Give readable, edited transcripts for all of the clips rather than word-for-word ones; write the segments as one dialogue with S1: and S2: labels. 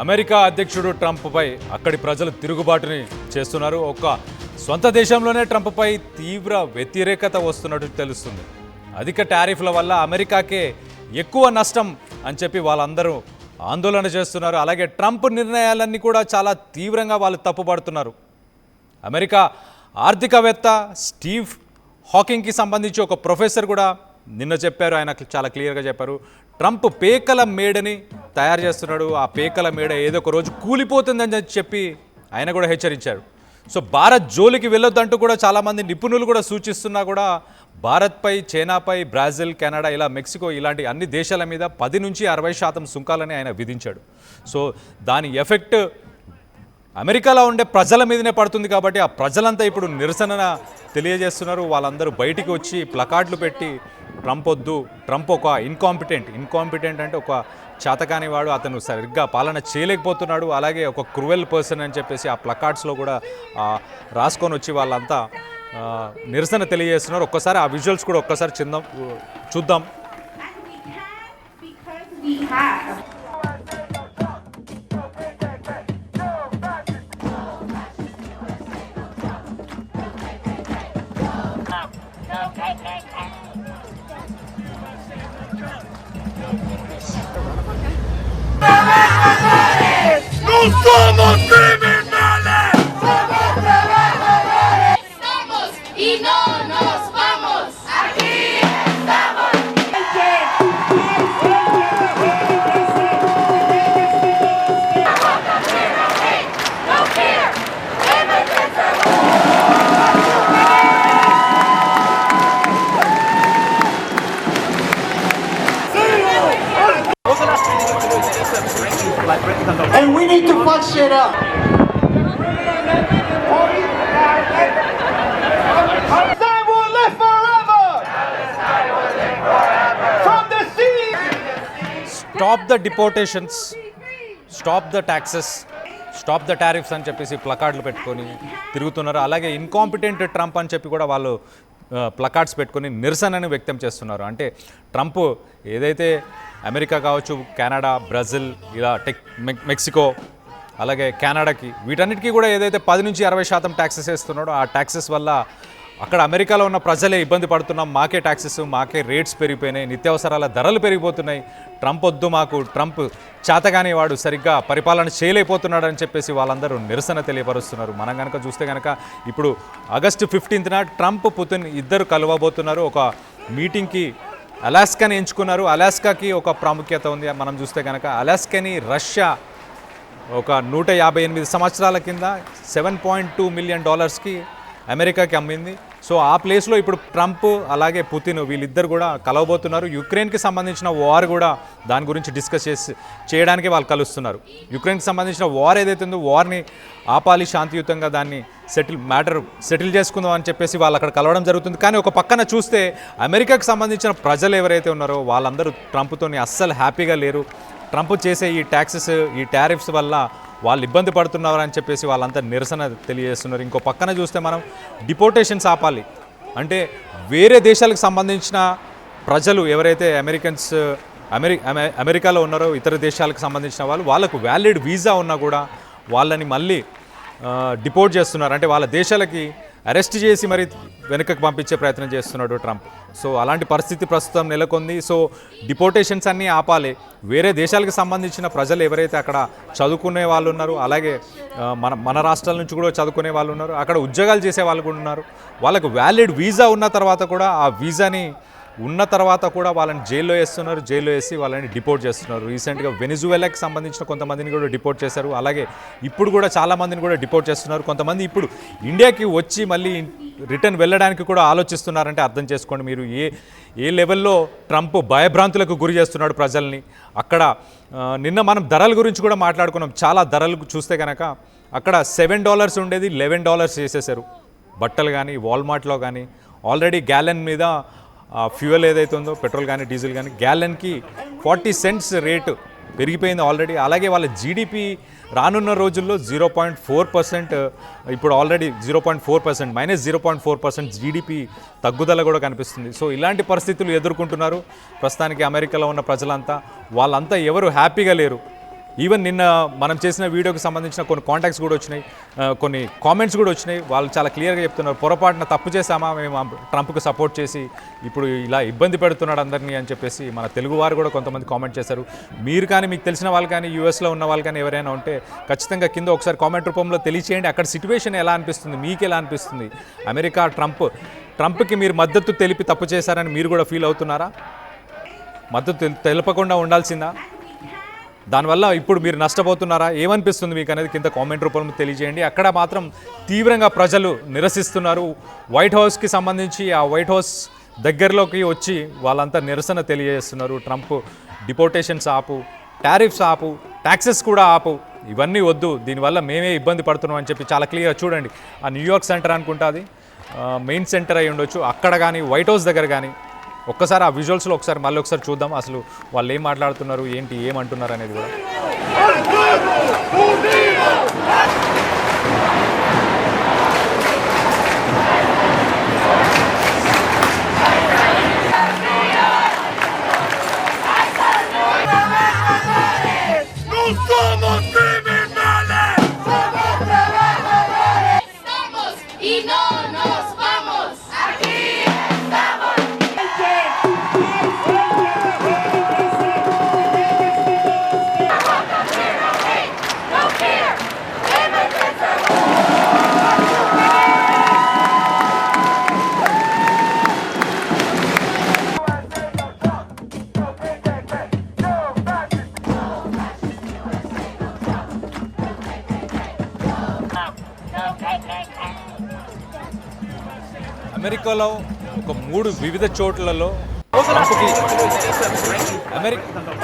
S1: America అధ్యక్షుడు ట్రంప్పై అక్కడి ప్రజలు తిరుగుబాటుని చేస్తున్నారు. సొంత దేశంలోనే ట్రంప్పై తీవ్ర వ్యతిరేకత వస్తున్నట్టు తెలుస్తుంది. అధిక టారిఫ్ల వల్ల అమెరికాకే ఎక్కువ నష్టం అని చెప్పి వాళ్ళందరూ ఆందోళన చేస్తున్నారు. అలాగే ట్రంప్ నిర్ణయాలన్నీ కూడా చాలా తీవ్రంగా వాళ్ళు తప్పుపడుతున్నారు. అమెరికా ఆర్థికవేత్త స్టీవ్ హాకింగ్కి సంబంధించి ఒక ప్రొఫెసర్ కూడా నిన్న చెప్పారు. ఆయన చాలా క్లియర్గా చెప్పారు, ట్రంప్ పేకల మేడని తయారు చేస్తున్నాడు, ఆ పేకల మేడ ఏదో ఒక రోజు కూలిపోతుందని చెప్పి ఆయన కూడా హెచ్చరించారు. సో భారత్ జోలికి వెళ్ళొద్దంటూ కూడా చాలామంది నిపుణులు కూడా సూచిస్తున్నా కూడా భారత్పై, చైనాపై, బ్రెజిల్, కెనడా, ఇలా మెక్సికో ఇలాంటి అన్ని దేశాల మీద 10 నుంచి 60% సుంకాలని ఆయన విధించాడు. సో దాని ఎఫెక్ట్ అమెరికాలో ఉండే ప్రజల మీదనే పడుతుంది. కాబట్టి ఆ ప్రజలంతా ఇప్పుడు నిరసన తెలియజేస్తున్నారు. వాళ్ళందరూ బయటికి వచ్చి ప్లకార్డులు పెట్టి ట్రంప్ వద్దు, ట్రంప్ ఒక ఇన్కాంపిటెంట్ అంటే ఒక చేతకాని వాడు, అతను సరిగ్గా పాలన చేయలేకపోతున్నాడు, అలాగే ఒక క్రూయల్ పర్సన్ అని చెప్పేసి ఆ ప్లకార్డ్స్లో కూడా రాసుకొని వచ్చి వాళ్ళంతా నిరసన తెలియజేస్తున్నారు. ఒక్కసారి ఆ విజువల్స్ కూడా ఒక్కసారి చూద్దాం.
S2: ¡No somos criminales! ¡Somos trabajadores!
S3: Estamos y no nos vamos.
S2: ¡Aquí estamos!
S3: No fear.
S4: And we need to fuck shit up.
S2: Palestine will live forever! From the sea!
S1: Stop the డిపోర్టేషన్స్, stop the taxes, stop the tariffs అని చెప్పేసి ప్లకార్డులు పెట్టుకొని తిరుగుతున్నారు. అలాగే incompetent Trump అని చెప్పి కూడా వాళ్ళు placards పెట్టుకొని నిరసనని వ్యక్తం చేస్తున్నారు. అంటే ట్రంప్ ఏదైతే అమెరికా కావచ్చు, కెనడా, బ్రెజిల్, ఇలా మెక్సికో, అలాగే కెనడాకి, వీటన్నిటికీ కూడా ఏదైతే 10 నుంచి 60% ట్యాక్సెస్ వేస్తున్నాడో ఆ ట్యాక్సెస్ వల్ల అక్కడ అమెరికాలో ఉన్న ప్రజలే ఇబ్బంది పడుతున్నాం, మాకే ట్యాక్సెస్, మాకే రేట్స్ పెరిగిపోయినాయి, నిత్యావసరాల ధరలు పెరిగిపోతున్నాయి, ట్రంప్ వద్దు మాకు, ట్రంప్ చేతగాని వాడు, సరిగ్గా పరిపాలన చేయలేకపోతున్నాడు అని చెప్పేసి వాళ్ళందరూ నిరసన తెలియపరుస్తున్నారు. మనం కనుక చూస్తే కనుక ఇప్పుడు ఆగస్టు 15న ట్రంప్, పుతిన్ ఇద్దరు కలవబోతున్నారు. ఒక మీటింగ్కి అలాస్కాని ఎంచుకున్నారు. అలాస్కాకి ఒక ప్రాముఖ్యత ఉంది. మనం చూస్తే కనుక అలాస్కాని రష్యా ఒక 158 సంవత్సరాల కింద $7.2 మిలియన్ అమెరికాకి అమ్మింది. సో ఆ ప్లేస్లో ఇప్పుడు ట్రంప్ అలాగే పుతిన్ వీళ్ళిద్దరు కూడా కలవబోతున్నారు. యుక్రెయిన్కి సంబంధించిన వార్ కూడా దాని గురించి డిస్కస్ చేయడానికి వాళ్ళు కలుస్తున్నారు. యుక్రెయిన్కి సంబంధించిన వార్ ఏదైతే ఉందో వార్ని ఆపాలి, శాంతియుతంగా దాన్ని సెటిల్ చేసుకుందాం అని చెప్పేసి వాళ్ళు అక్కడ కలవడం జరుగుతుంది. కానీ ఒక పక్కన చూస్తే అమెరికాకి సంబంధించిన ప్రజలు ఎవరైతే ఉన్నారో వాళ్ళందరూ ట్రంప్తోని అస్సలు హ్యాపీగా లేరు. ట్రంప్ చేసే ఈ ట్యాక్సెస్, ఈ టారిఫ్స్ వల్ల వాళ్ళు ఇబ్బంది పడుతున్నారు అని చెప్పేసి వాళ్ళంతా నిరసన తెలియజేస్తున్నారు. ఇంకో పక్కన చూస్తే మనం డిపోర్టేషన్స్ ఆపాలి అంటే వేరే దేశాలకు సంబంధించిన ప్రజలు ఎవరైతే అమెరికాలో ఉన్నారో, ఇతర దేశాలకు సంబంధించిన వాళ్ళకు వ్యాలిడ్ వీసా ఉన్నా కూడా వాళ్ళని మళ్ళీ డిపోర్ట్ చేస్తున్నారు. అంటే వాళ్ళ దేశాలకి అరెస్ట్ చేసి మరి వెనుకకు పంపించే ప్రయత్నం చేస్తున్నాడు ట్రంప్. సో అలాంటి పరిస్థితి ప్రస్తుతం నెలకొంది. సో డిపోర్టేషన్స్ అన్నీ ఆపాలి. వేరే దేశాలకు సంబంధించిన ప్రజలు ఎవరైతే అక్కడ చదువుకునే వాళ్ళు ఉన్నారు, అలాగే మన రాష్ట్రాల నుంచి కూడా చదువుకునే వాళ్ళు ఉన్నారు, అక్కడ ఉద్యోగాలు చేసే వాళ్ళు కూడా ఉన్నారు, వాళ్ళకు వ్యాలిడ్ వీసా ఉన్న తర్వాత కూడా ఆ వీసాని ఉన్న తర్వాత కూడా వాళ్ళని జైల్లో వేసి వాళ్ళని డిపోర్ట్ చేస్తున్నారు. రీసెంట్గా వెనిజువెలాకి సంబంధించిన కొంతమందిని కూడా డిపోర్ట్ చేశారు. అలాగే ఇప్పుడు కూడా చాలామందిని కూడా డిపోర్ట్ చేస్తున్నారు. కొంతమంది ఇప్పుడు ఇండియాకి వచ్చి మళ్ళీ రిటర్న్ వెళ్ళడానికి కూడా ఆలోచిస్తున్నారంటే అర్థం చేసుకోండి మీరు ఏ లెవెల్లో ట్రంప్ భయభ్రాంతులకు గురి చేస్తున్నాడు ప్రజల్ని. అక్కడ నిన్న మనం ధరల గురించి కూడా మాట్లాడుకున్నాం. చాలా ధరలు చూస్తే కనుక అక్కడ $7 ఉండేది $11 చేసేసారు. బట్టలు కానీ, వాల్మార్ట్లో కానీ ఆల్రెడీ గ్యాలన్ మీద ఫ్యూయల్ ఏదైతే ఉందో, పెట్రోల్ కానీ, డీజిల్ కానీ, గ్యాలన్కి 40 సెంట్స్ రేటు పెరిగిపోయింది ఆల్రెడీ. అలాగే వాళ్ళ జీడిపి రానున్న రోజుల్లో 0.4%, ఇప్పుడు ఆల్రెడీ 0.4%, -0.4% జీడిపి తగ్గుదల కూడా కనిపిస్తుంది. సో ఇలాంటి పరిస్థితులు ఎదుర్కొంటున్నారు ప్రస్తుతానికి అమెరికాలో ఉన్న ప్రజలంతా. వాళ్ళంతా ఎవరు హ్యాపీగా లేరు. ఈవెన్ నిన్న మనం చేసిన వీడియోకి సంబంధించిన కొన్ని కాంటాక్ట్స్ కూడా వచ్చినాయి, కొన్ని కామెంట్స్ కూడా వచ్చినాయి. వాళ్ళు చాలా క్లియర్గా చెప్తున్నారు, పొరపాటున తప్పు చేశామా మేము ట్రంప్కి సపోర్ట్ చేసి ఇప్పుడు ఇలా ఇబ్బంది పెడుతున్నాడు అందరినీ అని చెప్పేసి మన తెలుగు వారు కూడా కొంతమంది కామెంట్ చేశారు. మీరు కానీ మీకు తెలిసిన వాళ్ళు కానీ యూఎస్లో ఉన్న వాళ్ళు కానీ ఎవరైనా ఉంటే ఖచ్చితంగా కింద ఒకసారి కామెంట్ రూపంలో తెలియచేయండి. అక్కడ సిచ్యువేషన్ ఎలా అనిపిస్తుంది, మీకు ఎలా అనిపిస్తుంది? అమెరికా ట్రంప్కి మీరు మద్దతు తెలిపి తప్పు చేశారని మీరు కూడా ఫీల్ అవుతున్నారా? మద్దతు తెలపకుండా ఉండాల్సిందా? దానివల్ల ఇప్పుడు మీరు నష్టపోతున్నారా? ఏమనిపిస్తుంది మీకు అనేది కింద కామెంట్ రూపంలో తెలియజేయండి. అక్కడ మాత్రం తీవ్రంగా ప్రజలు నిరసిస్తున్నారు. వైట్ హౌస్కి సంబంధించి ఆ వైట్ హౌస్ దగ్గరలోకి వచ్చి వాళ్ళంతా నిరసన తెలియజేస్తున్నారు. ట్రంప్ డిపోర్టేషన్స్ ఆపు, టారిఫ్స్ ఆపు, ట్యాక్సెస్ కూడా ఆపు, ఇవన్నీ వద్దు, దీనివల్ల మేమే ఇబ్బంది పడుతున్నాం అని చెప్పి చాలా క్లియర్గా చూడండి. ఆ న్యూయార్క్ సెంటర్ అనుకుంటా అది మెయిన్ సెంటర్ అయి ఉండొచ్చు, అక్కడ కానీ వైట్ హౌస్ దగ్గర కానీ ఒక్కసారి ఆ విజువల్స్లో మళ్ళీ ఒకసారి చూద్దాం అసలు వాళ్ళు ఏం మాట్లాడుతున్నారు, ఏంటి, ఏమంటున్నారు అనేది కూడా.
S2: ¡No somos criminales!
S3: Estamos y no nos vamos. Aquí estamos. No fear.
S1: అమెరికాలో ఒక 3 వివిధ చోట్లలో ట్రంప్కి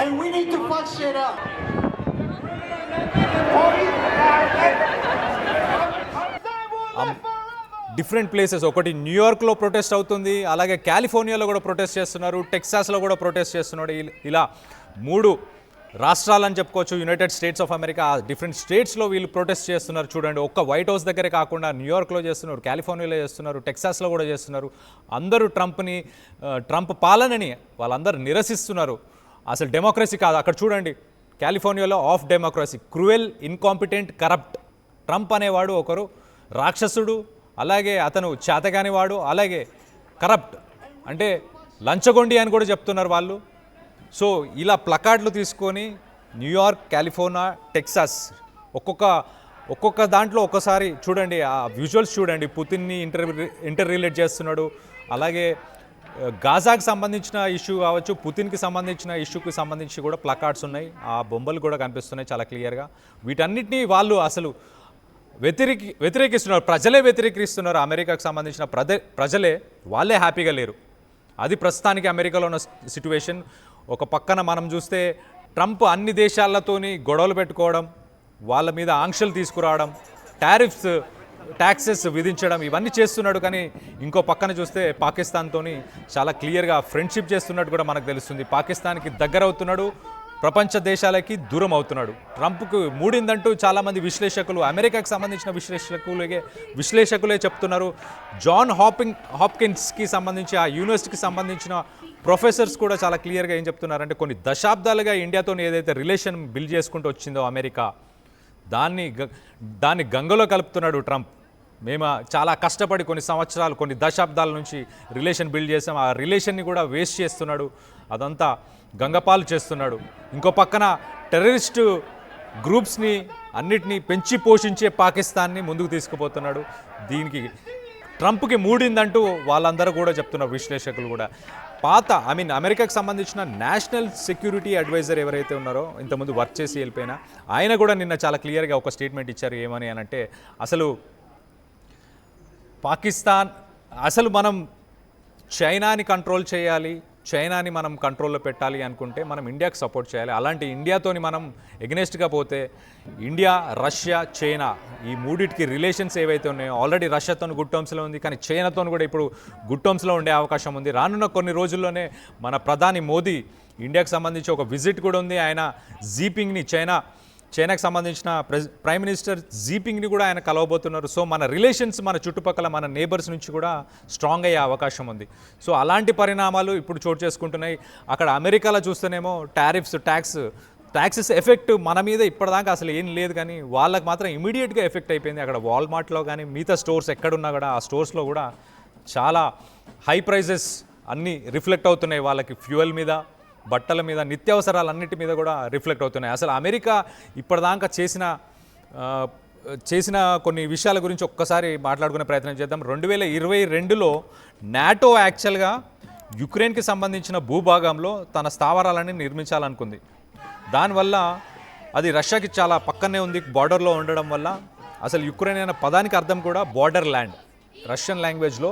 S4: And we need to fuck shit up.
S1: Different places, ఒకటి న్యూయార్క్లో ప్రొటెస్ట్ అవుతుంది, అలాగే కాలిఫోర్నియాలో కూడా ప్రొటెస్ట్ చేస్తున్నారు, టెక్సాస్లో కూడా ప్రొటెస్ట్ చేస్తున్నాడు. ఇలా 3 రాష్ట్రాలని చెప్పుకోవచ్చు యునైటెడ్ స్టేట్స్ ఆఫ్ అమెరికా. ఆ డిఫరెంట్ స్టేట్స్లో వీళ్ళు ప్రొటెస్ట్ చేస్తున్నారు. చూడండి, ఒక్క వైట్ హౌస్ దగ్గరే కాకుండా న్యూయార్క్లో చేస్తున్నారు, కాలిఫోర్నియాలో చేస్తున్నారు, టెక్సాస్లో కూడా చేస్తున్నారు. అందరూ ట్రంప్ పాలనని వాళ్ళందరూ నిరసిస్తున్నారు. అసలు డెమోక్రసీ కాదు అక్కడ. చూడండి, కాలిఫోర్నియాలో of democracy, cruel, incompetent, corrupt. Trump అనేవాడు ఒకరు రాక్షసుడు, అలాగే అతను చేతగాని వాడు, అలాగే కరప్ట్ అంటే లంచగొండి అని కూడా చెప్తున్నారు వాళ్ళు. సో ఇలా ప్లకార్డులు తీసుకొని న్యూయార్క్, కాలిఫోర్నియా, టెక్సాస్ ఒక్కొక్క దాంట్లో ఒక్కసారి చూడండి, ఆ విజువల్స్ చూడండి. పుతిన్ని ఇంటర్ రిలేట్ చేస్తున్నాడు, అలాగే గాజాకి సంబంధించిన ఇష్యూ కావచ్చు, పుతిన్కి సంబంధించిన ఇష్యూకి సంబంధించి కూడా ప్లకార్డ్స్ ఉన్నాయి. ఆ బొమ్మలు కూడా కనిపిస్తున్నాయి చాలా క్లియర్గా. వీటన్నిటినీ వాళ్ళు అసలు వ్యతిరేకిస్తున్నారు, ప్రజలే వ్యతిరేకిస్తున్నారు. అమెరికాకు సంబంధించిన ప్రజలే, వాళ్ళే హ్యాపీగా లేరు. అది ప్రస్తుతానికి అమెరికాలో ఉన్న సిట్యువేషన్. ఒక పక్కన మనం చూస్తే ట్రంప్ అన్ని దేశాలతోని గొడవలు పెట్టుకోవడం, వాళ్ళ మీద ఆంక్షలు తీసుకురావడం, ట్యాక్సెస్ విధించడం, ఇవన్నీ చేస్తున్నాడు. కానీ ఇంకో పక్కన చూస్తే పాకిస్తాన్తో చాలా క్లియర్గా ఫ్రెండ్షిప్ చేస్తున్నట్టు కూడా మనకు తెలుస్తుంది. పాకిస్తాన్కి దగ్గర అవుతున్నాడు, ప్రపంచ దేశాలకి దూరం అవుతున్నాడు. ట్రంప్కు మూడిందంటూ చాలామంది విశ్లేషకులు, అమెరికాకు సంబంధించిన విశ్లేషకులే చెప్తున్నారు. జాన్ హాప్కిన్స్కి సంబంధించి, ఆ యూనివర్సిటీకి సంబంధించిన ప్రొఫెసర్స్ కూడా చాలా క్లియర్గా ఏం చెప్తున్నారంటే, కొన్ని దశాబ్దాలుగా ఇండియాతో ఏదైతే రిలేషన్ బిల్డ్ చేసుకుంటూ వచ్చిందో అమెరికా, దాన్ని గంగలో కలుపుతున్నాడు ట్రంప్. మేము చాలా కష్టపడి కొన్ని సంవత్సరాలు, కొన్ని దశాబ్దాల నుంచి రిలేషన్ బిల్డ్ చేసాం, ఆ రిలేషన్ని కూడా వేస్ట్ చేస్తున్నాడు, అదంతా గంగపాలు చేస్తున్నాడు. ఇంకో పక్కన టెర్రరిస్టు గ్రూప్స్ని అన్నిటినీ పెంచి పోషించే పాకిస్తాన్ని ముందుకు తీసుకుపోతున్నాడు. దీనికి ట్రంప్కి మూడిందంటూ వాళ్ళందరూ కూడా చెప్తున్నారు, విశ్లేషకులు కూడా. అమెరికాకు సంబంధించిన నేషనల్ సెక్యూరిటీ అడ్వైజర్ ఎవరైతే ఉన్నారో, ఇంతకుముందు వర్క్ చేసి వెళ్ళిపోయినా, ఆయన కూడా నిన్న చాలా క్లియర్గా ఒక స్టేట్మెంట్ ఇచ్చారు. ఏమని అనంటే, అసలు మనం చైనాని కంట్రోల్ చేయాలి, చైనాని మనం కంట్రోల్లో పెట్టాలి అనుకుంటే మనం ఇండియాకి సపోర్ట్ చేయాలి. అలాంటి ఇండియాతోని మనం ఎగ్నెస్ట్గా పోతే, ఇండియా, రష్యా, చైనా ఈ మూడింటికి రిలేషన్స్ ఏవైతే ఉన్నాయో, ఆల్రెడీ రష్యాతో గుడ్ టర్మ్స్లో ఉంది, కానీ చైనాతో కూడా ఇప్పుడు గుడ్ టర్మ్స్లో ఉండే అవకాశం ఉంది. రానున్న కొన్ని రోజుల్లోనే మన ప్రధాని మోదీ ఇండియాకి సంబంధించి ఒక విజిట్ కూడా ఉంది. ఆయన జీపింగ్ని, చైనాకు సంబంధించిన ప్రైమ్ మినిస్టర్ జీపింగ్ని కూడా ఆయన కలవబోతున్నారు. సో మన రిలేషన్స్, మన చుట్టుపక్కల మన నేబర్స్ నుంచి కూడా స్ట్రాంగ్ అయ్యే అవకాశం ఉంది. సో అలాంటి పరిణామాలు ఇప్పుడు చోటు చేసుకుంటున్నాయి. అక్కడ అమెరికాలో చూస్తేనేమో టారిఫ్స్, ట్యాక్స్ ట్యాక్సెస్ ఎఫెక్ట్ మన మీద ఇప్పటిదాకా అసలు ఏం లేదు, కానీ వాళ్ళకి మాత్రం ఇమీడియట్గా ఎఫెక్ట్ అయిపోయింది. అక్కడ వాల్మార్ట్లో కానీ మిగతా స్టోర్స్ ఎక్కడున్నా కూడా ఆ స్టోర్స్లో కూడా చాలా హై ప్రైజెస్ అన్నీ రిఫ్లెక్ట్ అవుతున్నాయి. వాళ్ళకి ఫ్యూయల్ మీద, బట్టల మీద, నిత్యావసరాలన్నిటి మీద కూడా రిఫ్లెక్ట్ అవుతున్నాయి. అసలు అమెరికా ఇప్పటిదాకా చేసిన కొన్ని విషయాల గురించి ఒక్కసారి మాట్లాడుకునే ప్రయత్నం చేద్దాం. 2022లో నాటో యాక్చువల్గా యుక్రెయిన్కి సంబంధించిన భూభాగంలో తన స్థావరాలని నిర్మించాలనుకుంది. దానివల్ల అది రష్యాకి చాలా పక్కనే ఉంది, బార్డర్లో ఉండడం వల్ల. అసలు యుక్రెయిన్ అనే పదానికి అర్థం కూడా బార్డర్ ల్యాండ్. రష్యన్ లాంగ్వేజ్లో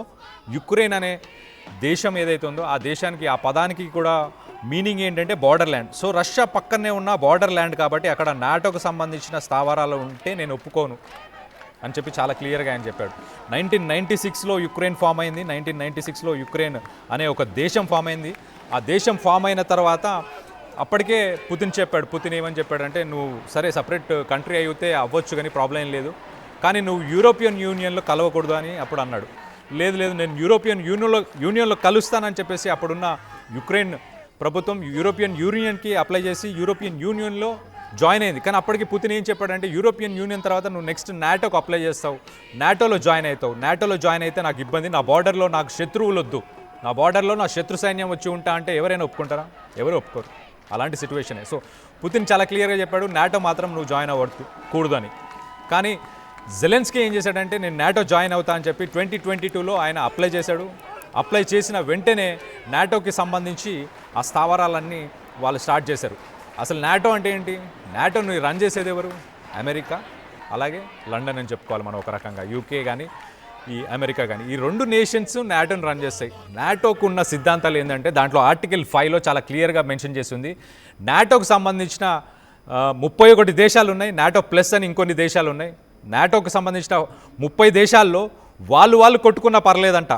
S1: యుక్రెయిన్ అనే దేశం ఏదైతే ఉందో ఆ దేశానికి, ఆ పదానికి కూడా మీనింగ్ ఏంటంటే బార్డర్ ల్యాండ్. సో రష్యా పక్కనే ఉన్న బార్డర్ ల్యాండ్ కాబట్టి అక్కడ నాటోకు సంబంధించిన స్థావరాలు ఉంటే నేను ఒప్పుకోను అని చెప్పి చాలా క్లియర్గా ఆయన చెప్పాడు. 1996లో యుక్రెయిన్ ఫామ్ అయింది. 1996లో యుక్రెయిన్ అనే ఒక దేశం ఫామ్ అయింది. ఆ దేశం ఫామ్ అయిన తర్వాత అప్పటికే పుతిన్ చెప్పాడు. పుతిన్ ఏమని చెప్పాడంటే, నువ్వు సరే సపరేట్ కంట్రీ అయితే అవ్వచ్చు కానీ ప్రాబ్లం ఏం లేదు, కానీ నువ్వు యూరోపియన్ యూనియన్లో కలవకూడదు అని అప్పుడు అన్నాడు. లేదు నేను యూరోపియన్ యూనియన్లో కలుస్తానని చెప్పేసి అప్పుడున్న యుక్రెయిన్ ప్రభుత్వం యూరోపియన్ యూనియన్కి అప్లై చేసి యూరోపియన్ యూనియన్లో జాయిన్ అయింది. కానీ అప్పటికి పుతిన్ ఏం చెప్పాడంటే, యూరోపియన్ యూనియన్ తర్వాత నువ్వు నెక్స్ట్ నాటోకి అప్లై చేస్తావు, నాటోలో జాయిన్ అవుతావు. నాటోలో జాయిన్ అయితే నాకు ఇబ్బంది, నా బార్డర్లో నాకు శత్రువులు వద్దు, నా బార్డర్లో నా శత్రు సైన్యం వచ్చి ఉంటా అంటే ఎవరైనా ఒప్పుకుంటారా? ఎవరు ఒప్పుకోరు. అలాంటి సిచ్యువేషనే. సో పుతిన్ చాలా క్లియర్గా చెప్పాడు, నాటో మాత్రం నువ్వు జాయిన్ అవ్వకూడదు అని. కానీ జెలెన్స్కీ ఏం చేశాడంటే, నేను నాటో జాయిన్ అవుతా అని చెప్పి 2022లో ఆయన అప్లై చేశాడు. అప్లై చేసిన వెంటనే నాటోకి సంబంధించి ఆ స్థావరాలన్నీ వాళ్ళు స్టార్ట్ చేశారు. అసలు నాటో అంటే ఏంటి? నాటోని రన్ చేసేది ఎవరు? అమెరికా, అలాగే లండన్ అని చెప్పుకోవాలి మనం ఒక రకంగా. యూకే కానీ ఈ అమెరికా కానీ, ఈ రెండు నేషన్స్ నాటోని రన్ చేస్తాయి. నాటోకు ఉన్న సిద్ధాంతాలు ఏంటంటే, దాంట్లో ఆర్టికల్ 5లో చాలా క్లియర్గా మెన్షన్ చేస్తుంది. నాటోకు సంబంధించిన 31 దేశాలు ఉన్నాయి, నాటో ప్లస్ అని ఇంకొన్ని దేశాలు ఉన్నాయి. నాటోకు సంబంధించిన 30 దేశాల్లో వాళ్ళు కొట్టుకున్నా పర్లేదంట,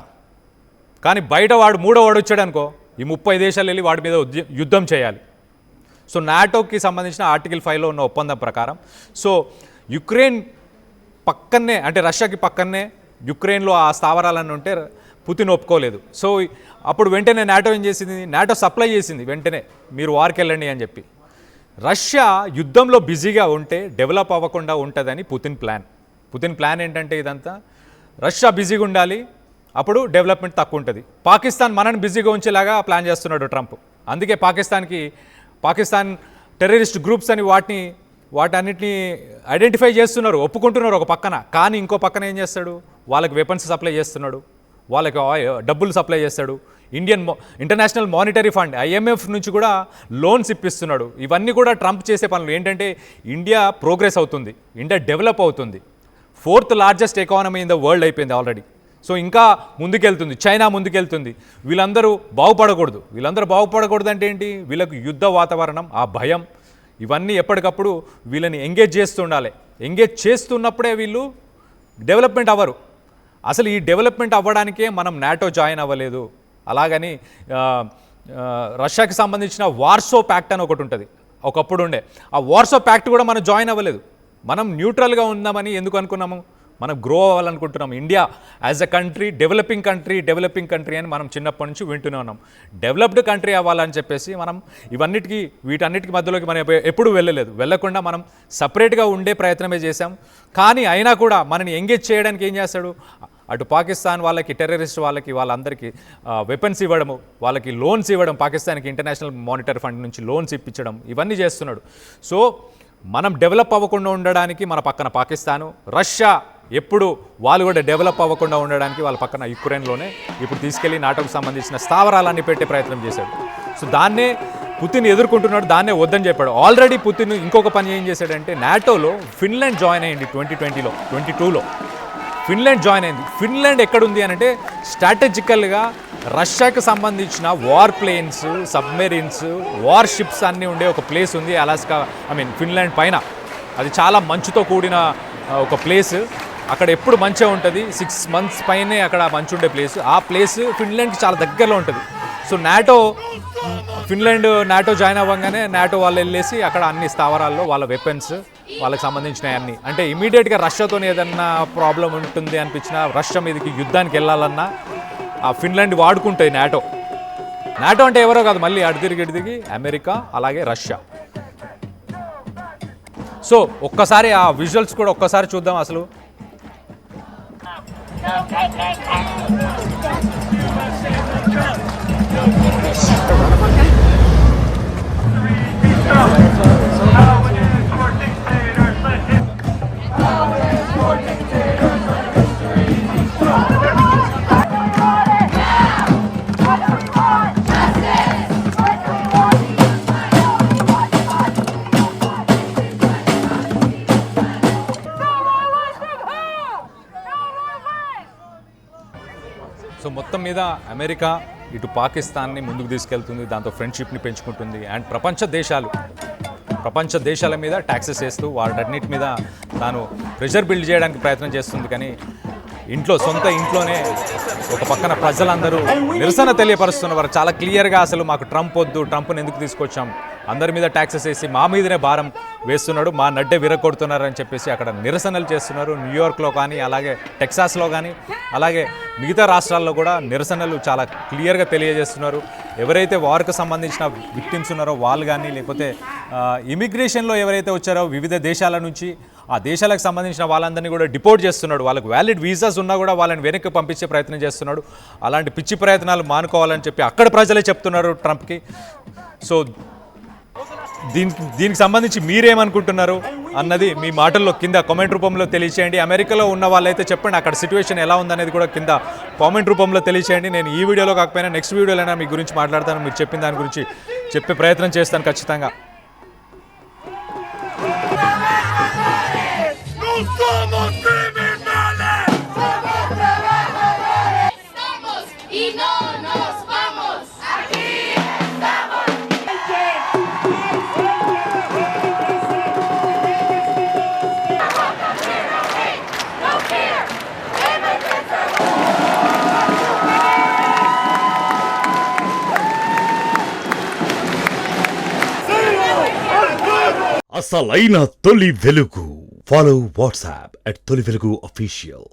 S1: కానీ బయట వాడు మూడో వాడు వచ్చాడు అనుకో, ఈ 30 దేశాలు వెళ్ళి వాడి మీద యుద్ధం చేయాలి. సో నాటోకి సంబంధించిన ఆర్టికల్ 5లో ఉన్న ఒప్పందం ప్రకారం, సో యుక్రెయిన్ పక్కనే, అంటే రష్యాకి పక్కనే యుక్రెయిన్లో ఆ స్థావరాలన్నీ ఉంటే పుతిన్ ఒప్పుకోలేదు. సో అప్పుడు వెంటనే నాటో ఏం చేసింది? నాటో సప్లై చేసింది వెంటనే, మీరు వార్కి వెళ్ళండి అని చెప్పి. రష్యా యుద్ధంలో బిజీగా ఉంటే డెవలప్ అవ్వకుండా ఉంటుందని పుతిన్ ప్లాన్ ఏంటంటే, ఇదంతా రష్యా బిజీగా ఉండాలి, అప్పుడు డెవలప్మెంట్ తక్కువ ఉంటుంది. పాకిస్తాన్ మనని బిజీగా ఉంచేలాగా ప్లాన్ చేస్తున్నాడు ట్రంప్. అందుకే పాకిస్తాన్ టెర్రరిస్ట్ గ్రూప్స్ అని వాటన్నిటిని ఐడెంటిఫై చేస్తున్నారు, ఒప్పుకుంటున్నారు ఒక పక్కన. కానీ ఇంకో పక్కన ఏం చేస్తాడు? వాళ్ళకి వెపన్స్ సప్లై చేస్తున్నాడు, వాళ్ళకి డబ్బులు సప్లై చేస్తాడు. ఇంటర్నేషనల్ మానిటరీ ఫండ్ IMF నుంచి కూడా లోన్స్ ఇప్పిస్తున్నాడు. ఇవన్నీ కూడా ట్రంప్ చేసే పనులు. ఏంటంటే ఇండియా ప్రోగ్రెస్ అవుతుంది, ఇండియా డెవలప్ అవుతుంది, 4th largest economy in the world అయిపోయింది ఆల్రెడీ. సో ఇంకా ముందుకెళ్తుంది, చైనా ముందుకెళ్తుంది. వీళ్ళందరూ బాగుపడకూడదు అంటే ఏంటి? వీళ్ళకు యుద్ధ వాతావరణం, ఆ భయం, ఇవన్నీ ఎప్పటికప్పుడు వీళ్ళని ఎంగేజ్ చేస్తుండాలి. ఎంగేజ్ చేస్తున్నప్పుడే వీళ్ళు డెవలప్మెంట్ అవ్వరు. అసలు ఈ డెవలప్మెంట్ అవ్వడానికే మనం నాటో జాయిన్ అవ్వలేదు. అలాగని రష్యాకి సంబంధించిన వార్సో ప్యాక్ట్ అని ఒకటి ఉంటుంది, ఒకప్పుడు ఉండే. ఆ వార్సో ప్యాక్ట్ కూడా మనం జాయిన్ అవ్వలేదు. మనం న్యూట్రల్గా ఉందామని ఎందుకు అనుకున్నాము? మనం గ్రో అవ్వాలనుకుంటున్నాం. India as a country, developing country అని మనం చిన్నప్పటి నుంచి వింటూనే ఉన్నాం. డెవలప్డ్ కంట్రీ అవ్వాలని చెప్పేసి మనం వీటన్నిటికి మధ్యలోకి మనం ఎప్పుడూ వెళ్ళకుండా మనం సపరేట్గా ఉండే ప్రయత్నమే చేశాం. కానీ అయినా కూడా మనని ఎంగేజ్ చేయడానికి ఏం చేస్తాడు? అటు పాకిస్తాన్ వాళ్ళకి, టెర్రరిస్ట్ వాళ్ళందరికీ వెపన్స్ ఇవ్వడము, వాళ్ళకి లోన్స్ ఇవ్వడం, పాకిస్తాన్కి ఇంటర్నేషనల్ మానిటరీ ఫండ్ నుంచి లోన్స్ ఇప్పించడం, ఇవన్నీ చేస్తున్నాడు. సో మనం డెవలప్ అవ్వకుండా ఉండడానికి మన పక్కన పాకిస్తాను, రష్యా ఎప్పుడు వాళ్ళు కూడా డెవలప్ అవ్వకుండా ఉండడానికి వాళ్ళ పక్కన యుక్రెయిన్లోనే ఇప్పుడు తీసుకెళ్లి నాటోకు సంబంధించిన స్థావరాలన్నీ పెట్టే ప్రయత్నం చేశాడు. సో దాన్నే పుతిన్ ఎదుర్కొంటున్నాడు, దాన్నే వద్దని చెప్పాడు. ఆల్రెడీ పుతిన్ ఇంకొక పని ఏం చేశాడంటే, నాటోలో ఫిన్లాండ్ జాయిన్ అయ్యింది 2022లో. ఫిన్లాండ్ జాయిన్ అయింది. ఫిన్లాండ్ ఎక్కడుంది అని అంటే, స్ట్రాటజికల్గా రష్యాకి సంబంధించిన war planes, submarines, war ships అన్నీ ఉండే ఒక ప్లేస్ ఉంది అలాస్కా, ఫిన్లాండ్ పైన. అది చాలా మంచుతో కూడిన ఒక ప్లేస్. అక్కడ ఎప్పుడు మంచిగా ఉంటుంది, 6 months పైనే అక్కడ మంచు ఉండే ప్లేస్. ఆ ప్లేస్ ఫిన్లాండ్కి చాలా దగ్గరలో ఉంటుంది. సో ఫిన్లాండ్ నాటో జాయిన్ అవ్వగానే నాటో వాళ్ళు వెళ్ళేసి అక్కడ అన్ని స్థావరాల్లో వాళ్ళ వెపన్స్, వాళ్ళకి సంబంధించినవి అన్నీ, అంటే ఇమీడియట్గా రష్యాతో ఏదన్నా ప్రాబ్లం ఉంటుంది అనిపించినా, రష్యా మీదకి యుద్ధానికి వెళ్ళాలన్నా ఆ ఫిన్లాండ్ వాడుకుంటాయి నాటో అంటే ఎవరో కాదు, మళ్ళీ అడిదిరిగి అమెరికా అలాగే రష్యా. సో ఒక్కసారి ఆ విజువల్స్ కూడా ఒక్కసారి చూద్దాం అసలు. సో మొత్తం మీద అమెరికా ఇటు పాకిస్తాన్ని ముందుకు తీసుకెళ్తుంది, దాంతో ఫ్రెండ్షిప్ని పెంచుకుంటుంది. అండ్ ప్రపంచ దేశాల మీద ట్యాక్సెస్ వేస్తూ వాటన్నిటి మీద తాను ప్రెషర్ బిల్డ్ చేయడానికి ప్రయత్నం చేస్తుంది. కానీ సొంత ఇంట్లోనే ఒక పక్కన ప్రజలందరూ నిరసన తెలియపరుస్తున్నారు. చాలా క్లియర్గా అసలు మాకు ట్రంప్ వద్దు, ట్రంప్ని ఎందుకు తీసుకొచ్చాం, అందరి మీద ట్యాక్సెస్ వేసి మా మీదనే భారం వేస్తున్నాడు, మా నడ్డే విరగొడుతున్నారు అని చెప్పేసి అక్కడ నిరసనలు చేస్తున్నారు. న్యూయార్క్లో కానీ, అలాగే టెక్సాస్లో కానీ, అలాగే మిగతా రాష్ట్రాల్లో కూడా నిరసనలు చాలా క్లియర్గా తెలియజేస్తున్నారు. ఎవరైతే వార్కు సంబంధించిన విక్టిమ్స్ ఉన్నారో వాళ్ళు కానీ, లేకపోతే ఇమిగ్రేషన్లో ఎవరైతే వచ్చారో వివిధ దేశాల నుంచి, ఆ దేశాలకు సంబంధించిన వాళ్ళందరినీ కూడా డిపోర్ట్ చేస్తున్నాడు. వాళ్ళకు వ్యాలిడ్ వీసాస్ ఉన్నా కూడా వాళ్ళని వెనక్కి పంపించే ప్రయత్నం చేస్తున్నాడు. అలాంటి పిచ్చి ప్రయత్నాలు మానుకోవాలని చెప్పి అక్కడ ప్రజలే చెప్తున్నారు ట్రంప్కి. సో దీనికి సంబంధించి మీరేమనుకుంటున్నారు అన్నది మీ మాటల్లో కింద కామెంట్ రూపంలో తెలియచేయండి. అమెరికాలో ఉన్న వాళ్ళైతే చెప్పండి అక్కడ సిచ్యువేషన్ ఎలా ఉందనేది కూడా కింద కామెంట్ రూపంలో తెలియచేయండి. నేను ఈ వీడియోలో కాకపోయినా నెక్స్ట్ వీడియోలో మీ గురించి మాట్లాడతాను, మీరు చెప్పిన దాని గురించి చెప్పే ప్రయత్నం చేస్తాను ఖచ్చితంగా.
S2: No somos criminales.
S3: Somos trabajadores. Estamos y no nos vamos. Aquí estamos. No fear. Immigrants are
S5: అసలైన తొలి వెలుగు. ఫాలో వాట్సాప్ @తొలి వెలుగు official.